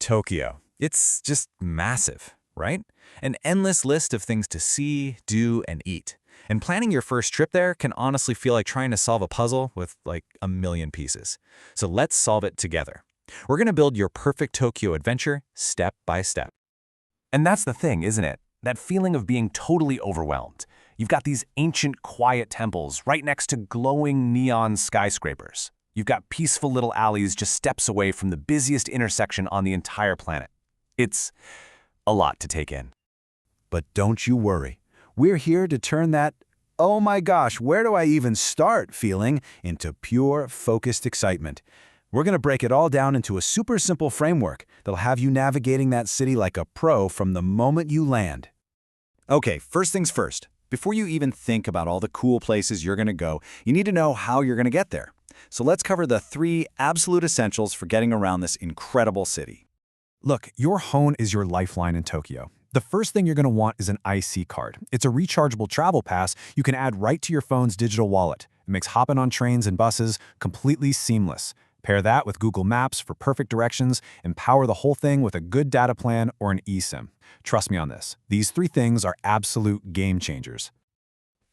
Tokyo. It's just massive, right? An endless list of things to see, do, and eat. And planning your first trip there can honestly feel like trying to solve a puzzle with like a million pieces. So let's solve it together. We're going to build your perfect Tokyo adventure step by step. And that's the thing, isn't it? That feeling of being totally overwhelmed. You've got these ancient, quiet temples right next to glowing neon skyscrapers. You've got peaceful little alleys just steps away from the busiest intersection on the entire planet. It's a lot to take in. But don't you worry. We're here to turn that, oh my gosh, where do I even start feeling into pure, focused excitement. We're going to break it all down into a super simple framework that'll have you navigating that city like a pro from the moment you land. Okay, first things first. Before you even think about all the cool places you're going to go, you need to know how you're going to get there. So let's cover the 3 absolute essentials for getting around this incredible city. Look, your Hone is your lifeline in Tokyo. The first thing you're going to want is an IC card. It's a rechargeable travel pass you can add right to your phone's digital wallet. It makes hopping on trains and buses completely seamless. Pair that with Google Maps for perfect directions, and power the whole thing with a good data plan or an eSIM. Trust me on this. These 3 things are absolute game changers.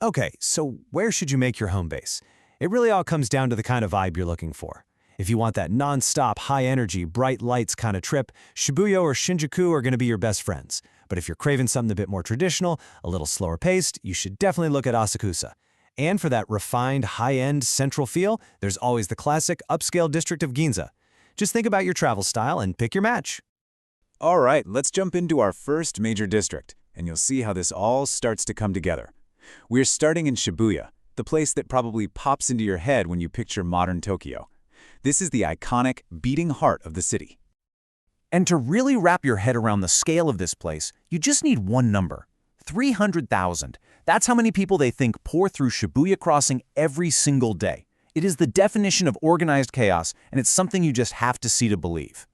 Okay, so where should you make your home base? It really all comes down to the kind of vibe you're looking for. If you want that non-stop, high-energy, bright lights kind of trip, Shibuya or Shinjuku are going to be your best friends. But if you're craving something a bit more traditional, a little slower paced, you should definitely look at Asakusa. And for that refined, high-end, central feel, there's always the classic, upscale district of Ginza. Just think about your travel style and pick your match. All right, let's jump into our first major district, and you'll see how this all starts to come together. We're starting in Shibuya, the place that probably pops into your head when you picture modern Tokyo. This is the iconic, beating heart of the city. And to really wrap your head around the scale of this place, you just need one number: 300,000. That's how many people they think pour through Shibuya Crossing every single day. It is the definition of organized chaos, and it's something you just have to see to believe.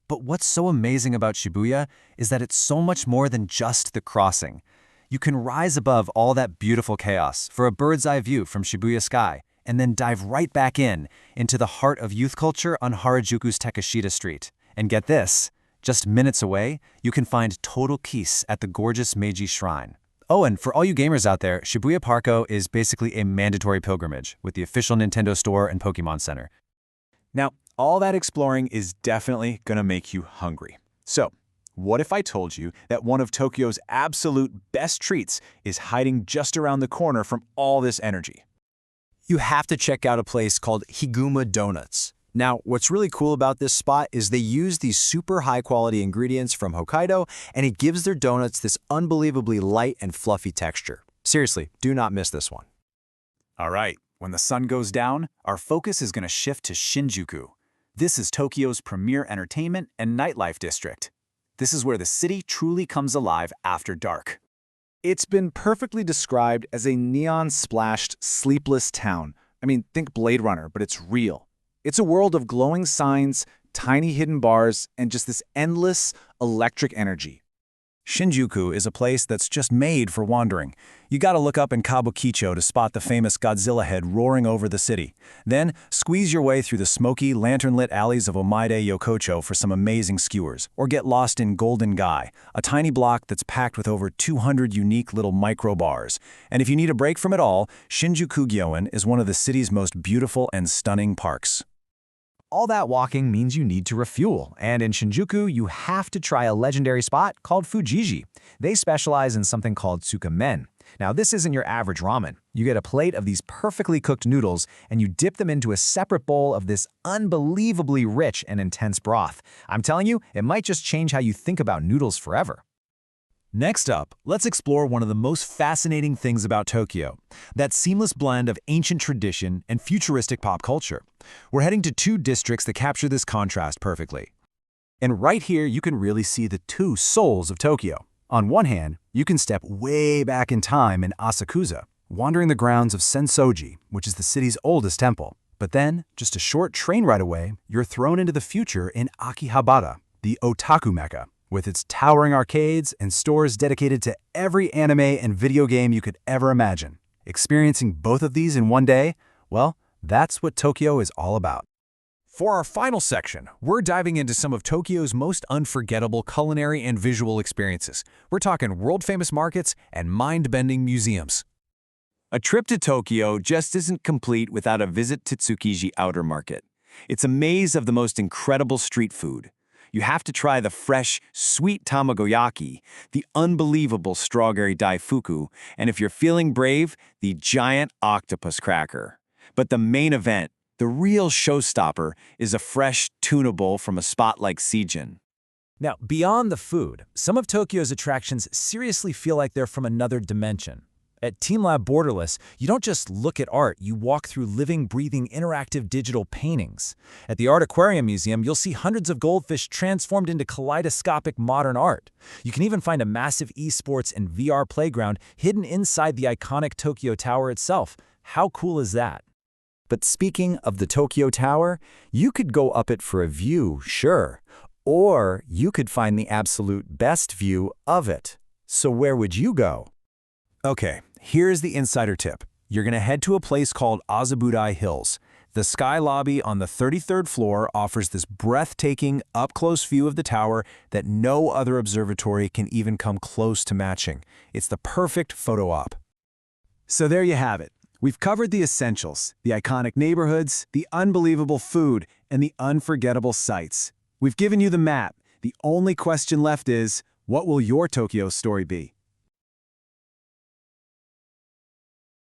But what's so amazing about Shibuya is that it's so much more than just the crossing. You can rise above all that beautiful chaos for a bird's-eye view from Shibuya Sky, and then dive right back into the heart of youth culture on Harajuku's Takeshita Street. And get this, just minutes away, you can find total peace at the gorgeous Meiji Shrine. Oh, and for all you gamers out there, Shibuya Parko is basically a mandatory pilgrimage with the official Nintendo Store and Pokemon Center. Now, all that exploring is definitely going to make you hungry. So, what if I told you that one of Tokyo's absolute best treats is hiding just around the corner from all this energy? You have to check out a place called Higuma Donuts. Now, what's really cool about this spot is they use these super high-quality ingredients from Hokkaido, and it gives their donuts this unbelievably light and fluffy texture. Seriously, do not miss this one. All right, when the sun goes down, our focus is going to shift to Shinjuku. This is Tokyo's premier entertainment and nightlife district. This is where the city truly comes alive after dark. It's been perfectly described as a neon-splashed, sleepless town. I mean, think Blade Runner, but it's real. It's a world of glowing signs, tiny hidden bars, and just this endless, electric energy. Shinjuku is a place that's just made for wandering. You gotta look up in Kabukicho to spot the famous Godzilla head roaring over the city. Then, squeeze your way through the smoky, lantern-lit alleys of Omaide Yokocho for some amazing skewers. Or get lost in Golden Gai, a tiny block that's packed with over 200 unique little micro-bars. And if you need a break from it all, Shinjuku Gyoen is one of the city's most beautiful and stunning parks. All that walking means you need to refuel, and in Shinjuku, you have to try a legendary spot called Fujiji. They specialize in something called tsukemen. Now, this isn't your average ramen. You get a plate of these perfectly cooked noodles, and you dip them into a separate bowl of this unbelievably rich and intense broth. I'm telling you, it might just change how you think about noodles forever. Next up, let's explore one of the most fascinating things about Tokyo, that seamless blend of ancient tradition and futuristic pop culture. We're heading to 2 districts that capture this contrast perfectly. And right here, you can really see the 2 souls of Tokyo. On one hand, you can step way back in time in Asakusa, wandering the grounds of Sensoji, which is the city's oldest temple. But then, just a short train ride away, you're thrown into the future in Akihabara, the otaku mecca, with its towering arcades and stores dedicated to every anime and video game you could ever imagine. Experiencing both of these in one day, well, that's what Tokyo is all about. For our final section, we're diving into some of Tokyo's most unforgettable culinary and visual experiences. We're talking world-famous markets and mind-bending museums. A trip to Tokyo just isn't complete without a visit to Tsukiji Outer Market. It's a maze of the most incredible street food. You have to try the fresh, sweet tamagoyaki, the unbelievable strawberry daifuku, and if you're feeling brave, the giant octopus cracker. But the main event, the real showstopper, is a fresh tuna bowl from a spot like Sijin. Now, beyond the food, some of Tokyo's attractions seriously feel like they're from another dimension. At TeamLab Borderless, you don't just look at art, you walk through living, breathing, interactive digital paintings. At the Art Aquarium Museum, you'll see hundreds of goldfish transformed into kaleidoscopic modern art. You can even find a massive esports and VR playground hidden inside the iconic Tokyo Tower itself. How cool is that? But speaking of the Tokyo Tower, you could go up it for a view, sure. Or you could find the absolute best view of it. So where would you go? Okay, here's the insider tip. You're going to head to a place called Azabudai Hills. The Sky Lobby on the 33rd floor offers this breathtaking, up-close view of the tower that no other observatory can even come close to matching. It's the perfect photo op. So there you have it. We've covered the essentials, the iconic neighborhoods, the unbelievable food, and the unforgettable sights. We've given you the map. The only question left is, what will your Tokyo story be?